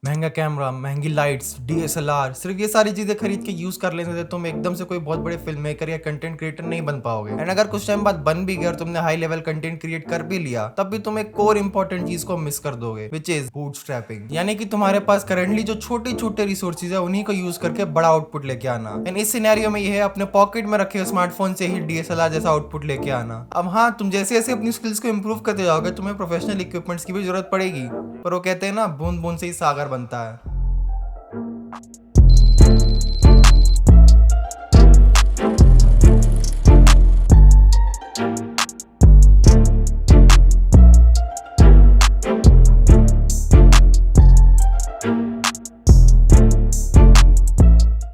महंगा कैमरा, महंगी lights, DSLR, सिर्फ ये सारी चीजें खरीद के यूज कर लेने से तुम एकदम से कोई बहुत बड़े फिल्म मेकर या कंटेंट क्रिएटर नहीं बन पाओगे। एंड अगर कुछ टाइम बाद बन भी गया और तुमने हाई लेवल कंटेंट क्रिएट कर भी लिया, तब भी तुम एक कोर इंपॉर्टेंट चीज को मिस कर दोगे, विच इज बूटस्ट्रैपिंग। यानी कि तुम्हारे पास करंटली जो छोटे छोटे रिसोर्सेज है उन्हीं को यूज करके बड़ा आउटपुट लेके आना। एंड इस सिनेरियो में ये है अपने पॉकेट में रखे स्मार्टफोन से ही डीएसएलआर जैसा आउटपुट लेके आना। अब हाँ, तुम जैसे जैसे अपनी स्किल्स को इंप्रूव करते जाओगे तुम्हें प्रोफेशनल इक्विपमेंट्स की भी जरूरत पड़ेगी, पर वो कहते हैं ना, बूंद बूंद से ही सागर बनता है।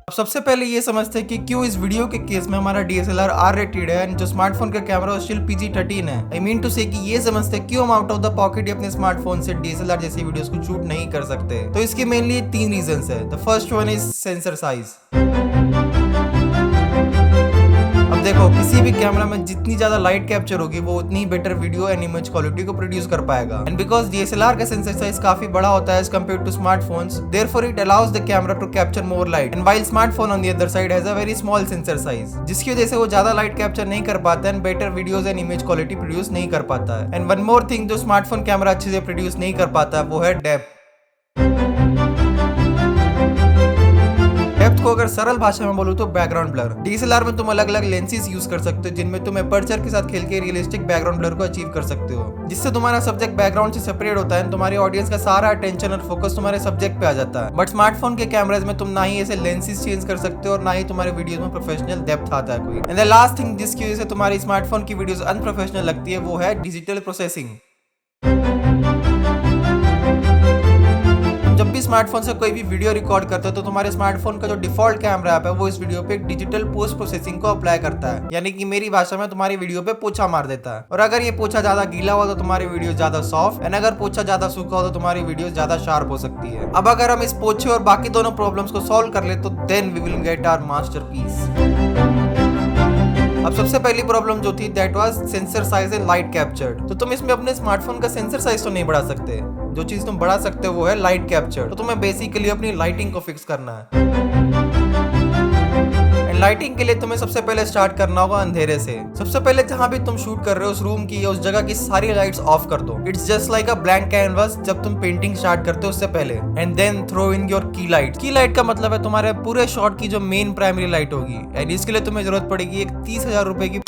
अब सबसे पहले ये समझते हैं कि क्यों इस वीडियो के केस में हमारा डीएसएलआर आर रेटेड है, जो स्मार्टफोन का कैमरा स्टिल PG-13 है। आई मीन टू से कि ये समझते हैं क्यों हम आउट ऑफ द पॉकेट अपने स्मार्टफोन से डीएसएलआर जैसी वीडियोस को शूट नहीं कर सकते। तो इसके मेनली 3 रीजंस है। The first one is sensor size. अब देखो, किसी भी कैमरा में जितनी ज्यादा लाइट कैप्चर होगी वो उतनी ही better video and image quality को प्रोड्यूस कर पाएगा। एंड बिकॉज डीएसएलआर का सेंसर साइज काफी बड़ा होता है as compare to smartphones, therefore it allows the camera to capture more light, and while smartphone on the other side has a very small sensor size, जिसकी वजह से वो ज्यादा लाइट कैप्चर नहीं कर पाता and better videos and image quality produce नहीं कर पाता है। एंड वन मोर थिंग जो स्मार्टफोन कैमरा अच्छे से प्रोड्यूस नहीं कर पाता है वो है डेप्थ। डेप्थ को अगर सरल भाषा में बोलूं तो बैकग्राउंड ब्लर। डीएसएलआर में तुम अलग अलग लेंसेज यूज कर सकते हो जिनमें तुम अपर्चर के साथ खेल के रियलिस्टिक बैकग्राउंड ब्लर को अचीव कर सकते हो, जिससे तुम्हारा सब्जेक्ट बैकग्राउंड से सेपरेट होता है, तुम्हारी ऑडियंस का सारा अटेंशन और फोकस तुम्हारे सब्जेक्ट पे आ जाता है। बट स्मार्टफोन के कैमराज में तुम ना ही ऐसे लेंसेज चेंज कर सकते हो और ना ही तुम्हारे वीडियोस में प्रोफेशनल डेप्थ आता है कोई। एंड द लास्ट थिंग जिसकी वजह से तुम्हारी स्मार्टफोन की वीडियोस अनप्रोफेशनल लगती है वो है डिजिटल प्रोसेसिंग। जब भी स्मार्टफोन से कोई भी वीडियो रिकॉर्ड करते हो तो तुम्हारे स्मार्टफोन का जो डिफॉल्ट कैमरा ऐप है वो इस वीडियो पे एक डिजिटल पोस्ट प्रोसेसिंग को अप्लाई करता है, यानी कि मेरी भाषा में तुम्हारी वीडियो पे पोछा मार देता है। और अगर ये पोछा ज्यादा गीला हुआ तो तुम्हारी वीडियो ज्यादा सॉफ्ट, एंड अगर पोछा ज्यादा सूखा हो तो तुम्हारी वीडियो ज्यादा शार्प हो सकती है। अब अगर हम इस पोछे और बाकी दोनों प्रॉब्लम्स को सॉल्व कर ले तो then we will get our masterpiece. अब सबसे पहली प्रॉब्लम जो थी that was sensor size and light captured. तो तुम इसमें अपने स्मार्टफोन का सेंसर साइज तो नहीं बढ़ा सकते, जो चीज तुम बढ़ा सकते हो वो है लाइट कैप्चर। तो तुम्हें बेसिकली अपनी लाइटिंग को फिक्स करना है। लाइटिंग के लिए तुम्हें सबसे पहले स्टार्ट करना होगा अंधेरे से। सबसे पहले जहां भी तुम शूट कर रहे हो उस रूम की या उस जगह की सारी लाइट्स ऑफ कर दो। It's just like a blank canvas जब तुम पेंटिंग स्टार्ट करते हो उससे पहले। And then throw in your key light. Key light का मतलब है तुम्हारे पूरे शॉट की जो मेन प्राइमरी लाइट होगी, एंड इसके लिए तुम्हें जरूरत पड़ेगी एक 30,000 रुपए की।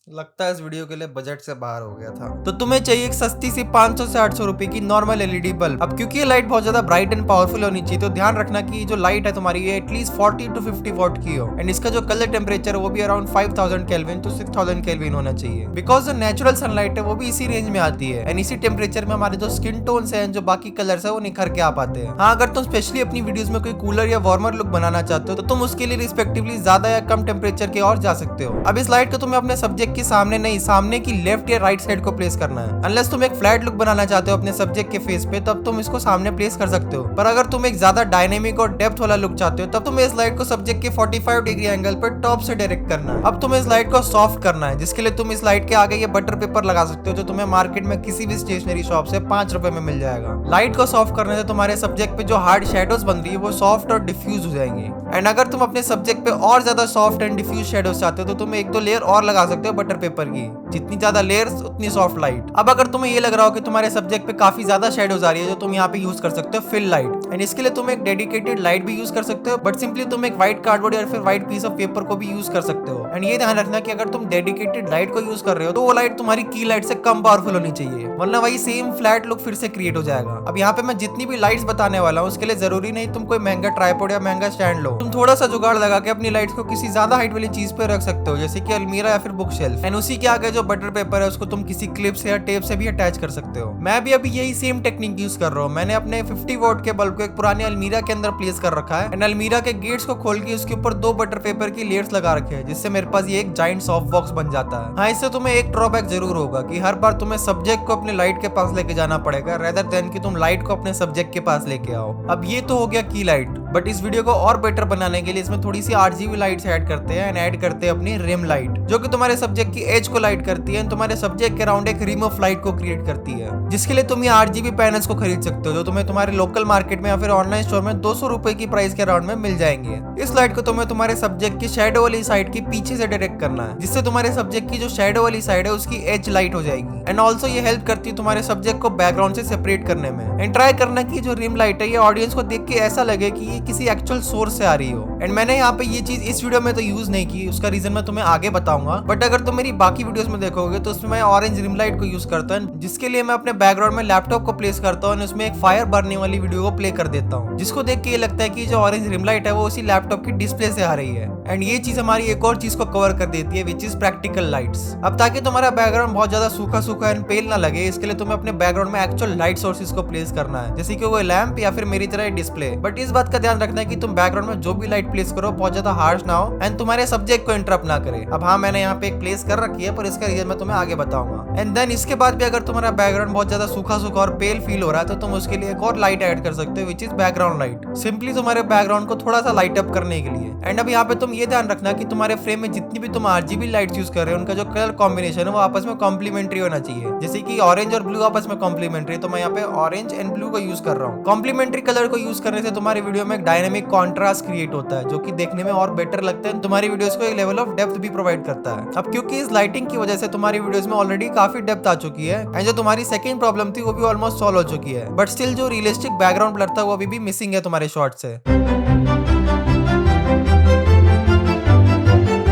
लगता है इस वीडियो के लिए बजट से बाहर हो गया था। तो तुम्हें चाहिए एक सस्ती सी 500 से 800 रुपए की नॉर्मल एलईडी बल्ब। अब क्योंकि ये लाइट बहुत ज्यादा ब्राइट एंड पावरफुल होनी चाहिए तो ध्यान रखना कि जो लाइट है तुम्हारी ये एटलीस्ट 40 to 50 वॉट की हो, एंड इसका जो कलर टेम्परेचर है वो भी अराउंड 5000 केल्विन टू 6000 केल्विन होना चाहिए, बिकॉज जो नेचुरल सनलाइट है वो भी इसी रेंज में आती है, एंड इसी टेम्परेचर में हमारे जो स्किन टोन्स हैं, जो बाकी कलर्स है वो निखर के आ पाते हैं। हाँ, अगर तुम स्पेशली अपनी वीडियोस में कोई कूलर या वार्मर लुक बनाना चाहते हो तो तुम उसके लिए रिस्पेक्टिवली ज्यादा या कम टेम्परेचर के और जा सकते हो। अब इस लाइट को तुम्हें अपने सब्जेक्ट के सामने नहीं, सामने की लेफ्ट या राइट साइड को प्लेस करना है। अनलेस तुम एक फ्लैट लुक बनाना चाहते हो अपने सब्जेक्ट के फेस पे तब तुम इसको सामने प्लेस कर सकते हो, पर अगर तुम एक ज्यादा डायनेमिक और डेप्थ वाला लुक चाहते हो तब तुम्हें इस लाइट को सब्जेक्ट के 45 डिग्री एंगल पर टॉप से डायरेक्ट करना है। अब तुम्हें इस लाइट को सॉफ्ट करना है, जिसके लिए तुम इस लाइट के आगे ये बटर पेपर लगा सकते हो जो तुम्हें मार्केट में किसी भी स्टेशनरी शॉप से 5 रुपए में मिल जाएगा। लाइट को सॉफ्ट करने से तुम्हारे सब्जेक्ट पे जो हार्ड शेडोज बन रही है वो सॉफ्ट और डिफ्यूज हो जाएंगी। एंड अगर तुम अपने सब्जेक्ट पे और ज्यादा सॉफ्ट एंड डिफ्यूज शेडोज चाहते हो तो तुम 1-2 लेयर और लगा सकते हो बटर पेपर की। जितनी ज्यादा लेयर्स उतनी सॉफ्ट लाइट। अब अगर तुम्हें ये लग रहा हो कि तुम्हारे सब्जेक्ट पे काफी ज्यादा शेडोज आ रही है जो तुम यहाँ पे यूज कर सकते हो फिल लाइट, एंड इसके लिए तुम एक डेडिकेटेड लाइट भी यूज कर सकते हो, बट सिंपली तुम एक व्हाइट कार्डबोर्ड या फिर व्हाइट पीस ऑफ पेपर को भी यूज कर सकते हो। एंड ये ध्यान रखना कि अगर तुम डेडिकेटेड लाइट को यूज कर रहे हो तो वो लाइट तुम्हारी की लाइट से कम पावरफुल होनी चाहिए, वरना वही सेम फ्लैट लुक फिर से क्रिएट हो जाएगा। अब यहाँ पे मैं जितनी भी लाइट्स बताने वाला हूँ उसके लिए जरूरी नहीं तुम कोई महंगा ट्राइपॉड या महंगा स्टैंड लो। तुम थोड़ा सा जुगाड़ लगा के अपनी लाइट्स को किसी ज्यादा हाइट वाली चीज पे रख सकते हो, जैसे कि अलमीरा या फिर बुक शेल्फ, एंड उसी के आगे जो बटर पेपर है उसको तुम किसी क्लिप से या टेप से भी अटैच कर सकते हो। मैं भी अभी यही सेम टेक्निक यूज कर रहा हूँ। मैंने अपने 50 वॉट के बल्ब को एक पुराने अलमीरा के अंदर प्लेस कर रखा है, एंड अलमीरा के गेट्स को खोल के उसके ऊपर 2 बटर पेपर की लेयर्स लगा रखे हैं, जिससे मेरे पास ये एक जाइंट सॉफ्ट बॉक्स बन जाता है। हाँ, इससे तुम्हें एक ड्रॉबैक जरूर होगा कि हर बार तुम्हें सब्जेक्ट को अपने लाइट के पास लेके जाना पड़ेगा, रेदर देन कि तुम लाइट को अपने सब्जेक्ट के पास लेके आओ। अब ये तो हो गया की लाइट। बट इस वीडियो को और बेटर बनाने के लिए इसमें थोड़ी सी RGB लाइट्स ऐड करते हैं एंड ऐड करते हैं अपनी रिम लाइट, जो कि तुम्हारे सब्जेक्ट की एज को लाइट करती है, तुम्हारे सब्जेक्ट के अराउंड एक रिम ऑफ लाइट को क्रिएट करती है, जिसके लिए तुम ये RGB पैनल्स को खरीद सकते हो, जो तुम्हें तुम्हारे लोकल मार्केट में या फिर ऑनलाइन स्टोर में 200 रुपए की प्राइस के अराउंड में मिल जाएंगे। इस लाइट को तुम्हें तुम्हारे सब्जेक्ट की शेडो वाली साइड की पीछे से डायरेक्ट करना है, जिससे तुम्हारे सब्जेक्ट की जो शेडो वाली साइड है उसकी एज लाइट हो जाएगी। एंड ऑल्सो ये हेल्प करती है तुम्हारे सब्जेक्ट को बैकग्राउंड से सेपरेट करने में। एंड ट्राई करना कि जो रिम लाइट है ये ऑडियंस को देख के ऐसा लगे कि ये किसी एक्चुअल सोर्स से आ रही हो। एंड मैंने यहाँ पे ये चीज इस वीडियो में तो यूज नहीं की, उसका रीजन मैं तुम्हें आगे बताऊंगा, बट अगर तुम मेरी बाकी वीडियोस में देखोगे तो उसमें मैं ऑरेंज रिम लाइट को यूज करता हूँ, जिसके लिए मैं अपने बैकग्राउंड में लैपटॉप को प्लेस करता हूँ और उसमें एक फायर बरने वाली वीडियो को प्ले कर देता हूँ, जिसको देख के ये लगता है कि जो ऑरेंज रिम लाइट है वो उसी लैपटॉप की डिस्प्ले से आ रही है। एंड ये चीज हमारी एक और चीज को कवर कर देती है, विच इज प्रैक्टिकल लाइट्स। अब ताकि तुम्हारा बैकग्राउंड बहुत ज्यादा सूखा सूखा एंड पेल ना लगे, इसके लिए तुम्हें अपने बैकग्राउंड में एक्चुअल लाइट सोर्सेज को प्लेस करना है, जैसे कि वो लैंप या फिर मेरी तरह डिस्प्ले। बट इस बात का ध्यान रखना है कि तुम बैकग्राउंड में जो भी लाइट प्लेस करो बहुत ज्यादा हार्श ना हो एंड तुम्हारे सब्जेक्ट को इंटरप्ट ना करे। अब हाँ, मैंने यहाँ पे एक प्लेस कर रखी है, पर इसका रीजन मैं तुम्हें आगे बताऊंगा। एंड देन इसके बाद भी अगर तुम्हारा बैकग्राउंड बहुत ज्यादा सूखा सूखा और पेल फील हो रहा है तो तुम उसके लिए एक और लाइट ऐड कर सकते हो, which is background light, simply तुम्हारे बैकग्राउंड को थोड़ा सा लाइट अप करने के लिए। एंड अब यहाँ पे तुम ये ध्यान रखना कि तुम्हारे फ्रेम में जितनी भी तुम RGB लाइट्स यूज कर रहे हो उनका जो कलर कॉम्बिनेशन है वो आपस में कॉम्प्लीमेंट्री होना चाहिए, जैसे कि ऑरेंज और ब्लू आपस में कॉम्प्लीमेंट्री, तो मैं यहाँ पे ऑरेंज एंड ब्लू को यूज कर रहा हूँ। कॉम्प्लीमेंट्री कलर को यूज करने से तुम्हारी वीडियो में एक डायनेमिक कॉन्ट्रास्ट क्रिएट होता है, जो कि देखने में और बेटर लगता है, तुम्हारी वीडियोस को एक लेवल ऑफ डेप्थ भी प्रोवाइड करता है। अब क्योंकि इस लाइटिंग की वजह से तुम्हारी वीडियोस में ऑलरेडी काफी डेप्थ आ चुकी है एंड जो तुम्हारी सेकंड प्रॉब्लम थी वो भी ऑलमोस्ट सॉल्व हो चुकी है, बट स्टिल जो रियलिस्टिक बैकग्राउंड ब्लर था वो अभी भी मिसिंग है तुम्हारे शॉट से,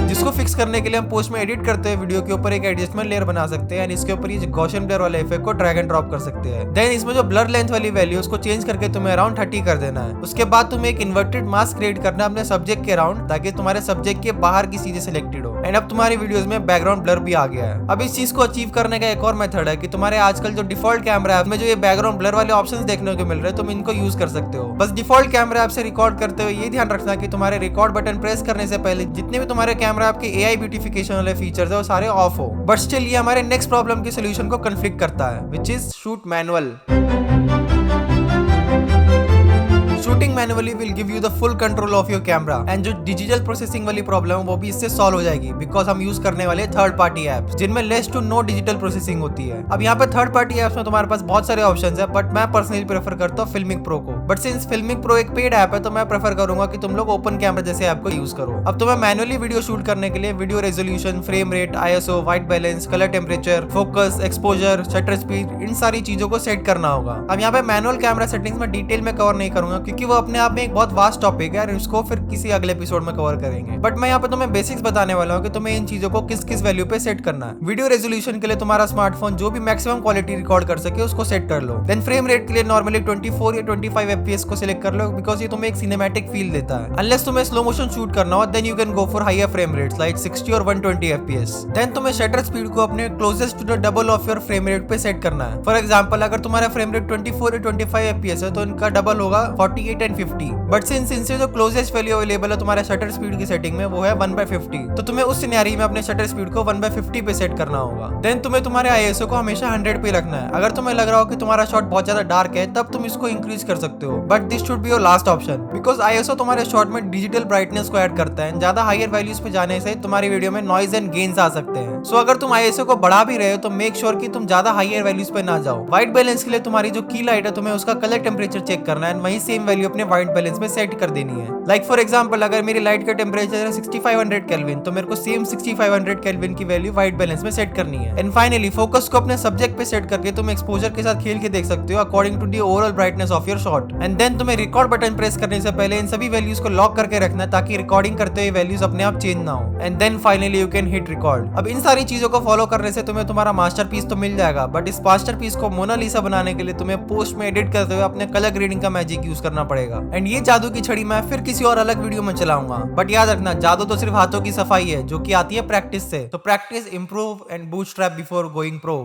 जिसको फिक्स करने के लिए हम पोस्ट में एडिट करते हैं वीडियो के ऊपर एक एडजस्टमेंट लेयर बना सकते हैं एंड इसके ऊपर ये गॉसियन ब्लर वाले इफेक्ट को ड्रैग एंड ड्रॉप कर सकते हैं। देन इसमें जो ब्लर लेंथ वाली वैल्यू उसको चेंज करके तुम्हें अराउंड 30 कर देना है। उसके बाद तुम्हें एक इन्वर्टेड मास्क क्रिएट करना है अपने सब्जेक्ट के अराउंड, ताकि तुम्हारे सब्जेक्ट के बाहर की चीजें सिलेक्टेड हो। एंड अब तुम्हारी वीडियोस में बैकग्राउंड ब्लर भी आ गया है। अब इस चीज को अचीव करने का एक और मेथड है कि तुम्हारे आजकल जो डिफॉल्ट कैमरा ऐप में जो ये बैकग्राउंड ब्लर वाले ऑप्शंस देखने को मिल रहे हैं तुम इनको यूज कर सकते हो। बस डिफॉल्ट कैमरा ऐप से रिकॉर्ड करते हुए ये ध्यान रखना कि तुम्हारे रिकॉर्ड बटन प्रेस करने से पहले जितने भी तुम्हारे कैमरा ऐप के AI ब्यूटिफिकेशन वाले फीचर्स है वो सारे ऑफ हो। बट स्टिल ये हमारे नेक्स्ट प्रॉब्लम के सोल्यूशन को कन्फ्लिक्ट करता है, which is shoot manual. Shooting manually will give you the full control of your camera and जो डिजिटल प्रोसेसिंग वाली प्रॉब्लम है वो भी इससे सॉल्व हो जाएगी, बिकॉज हम यूज करने वाले थर्ड पार्टी एप्स जिनमें less to no digital processing होती है। अब यहाँ पे थर्ड पार्टी एप्स में तुम्हारे पास बहुत सारे ऑप्शंस है, बट मैं पर्सनली प्रेफर करता हूँ फिल्मिक प्रो को। बट सिंस फिल्मिक प्रो एक पेड ऐप है तो मैं प्रेफर करूंगा कि तुम लोग ओपन कैमरा जैसे ऐप को यूज करो। अब तुम्हें मैनुअली वीडियो शूट करने के लिए video resolution, frame rate, ISO, white balance, colour temperature, focus, exposure, shutter speed, इन सारी चीजों को सेट करना होगा। अब यहाँ पे मैनुअल कैमरा सेटिंग्स में डिटेल में कवर नहीं करूंगा क्योंकि वो अपने आप में एक बहुत वास्ट टॉपिक है और इसको फिर किसी अगले एपिसोड में कवर करेंगे। बट मैं यहाँ पे तुम्हें बेसिक्स बताने वाला हूँ कि तुम्हें इन चीजों को किस किस वैल्यू पे सेट करना है। वीडियो रेजोल्यूशन के लिए तुम्हारा स्मार्टफोन जो भी मैक्सिमम क्वालिटी रिकॉर्ड कर सके उसको सेट कर लो। देन फ्रेम रेट के लिए नॉर्मली 24 या 25 FPS को सिलेक्ट कर लो, बिकॉज ये तुम्हें एक सिनेमैटिक फील देता है। अनलेस तुम्हें स्लो मोशन शूट करना हो then you can go for higher frame rates like 60 और 120 FPS। देन तुम्हें शटर स्पीड को अपने closest to the double of your frame rate पे सेट करना है। फॉर एग्जांपल अगर तुम्हारा फ्रेम रेट 24 या 25 FPS है तो इनका डबल होगा 48 एंड 50। बट सिंस इनसे जो क्लोजेस्ट वैल्यू अवेलेबल है तुम्हारे शटर स्पीड की सेटिंग में वो है 1/50, तो तुम्हें उस सिनेरियो में अपने शटर स्पीड को 1/50 पे सेट करना होगा। देन तुम्हें तुम्हारे ISO को हमेशा 100 पे रखना है। अगर तुम्हें लग रहा हो कि तुम्हारा शॉट बहुत ज्यादा डार्क है तब तुम इसको इंक्रीज कर सकते हो, but this should be your last option, because ISO तुम्हारे शॉट में डिजिटल ब्राइटनेस को ऐड करता है। ज्यादा हायर वैल्यूज पे जाने से तुम्हारी वीडियो में नॉइज एंड गेन्स आ सकते हैं। सो अगर तुम ISO को बढ़ा भी रहे हो तो मेक श्योर कि तुम ज्यादा हायर वैल्यूज पे ना जाओ। व्हाइट बैलेंस के लिए तुम्हारी जो की लाइट है तुम्हें उसका कलर टेम्परेचर चेक करना है, वही सेम वैल्यू अपने व्हाइट बैलेंस में सेट कर देनी है। लाइक फॉर एग्जांपल अगर मेरी लाइट का टेम्परेचर है 6500 केल्विन तो मेरे को सेम 6500 केल्विन की वैल्यू व्हाइट बैलेंस में सेट करनी है। एंड फाइनली फोकस को अपने सब्जेक्ट पे सेट करके तुम एक्सपोजर के साथ खेल के देख सकते हो according to the overall brightness of your shot. And then तुम्हें रिकॉर्ड बटन प्रेस करने से पहले इन सभी वैल्यूज को लॉक करके रखना है ताकि रिकॉर्डिंग करते हुए वैल्यूज अपने आप चेंज ना हो। And then finally you can hit record. अब इन सारी चीजों को फॉलो करने से तुम्हें तुम्हारा मास्टरपीस तो मिल जाएगा, बट इस मास्टरपीस को मोनालिसा बनाने के लिए तुम्हें पोस्ट में एडिट करते हुए अपने कलर ग्रेडिंग का मैजिक यूज करना पड़ेगा। एंड ये जादू की छड़ी मैं फिर किसी और अलग वीडियो में चलाऊंगा, बट याद रखना जादू तो सिर्फ हाथों की सफाई है जो कि आती है प्रैक्टिस से। तो practice, improve and bootstrap before going pro.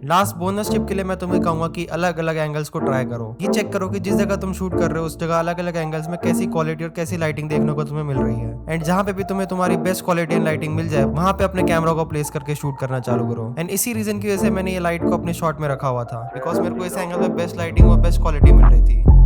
Last bonus tip के लिए मैं तुम्हें कहूंगा कि अलग अलग एंगल्स को ट्राई करो। ये चेक करो कि जिस जगह तुम शूट कर रहे हो उस जगह अलग अलग एंगल्स में कैसी क्वालिटी और कैसी लाइटिंग देखने को तुम्हें मिल रही है। एंड जहां पे भी तुम्हें तुम्हारी बेस्ट क्वालिटी एंड लाइटिंग मिल जाए वहां पे अपने कैमरा को प्लेस करके शूट करना चालू करो। एंड इसी रीजन की वजह से मैंने ये लाइट को अपने शॉट में रखा हुआ था, बिकॉज मेरे को इस एंगल में बेस्ट लाइटिंग और बेस्ट क्वालिटी मिल रही थी।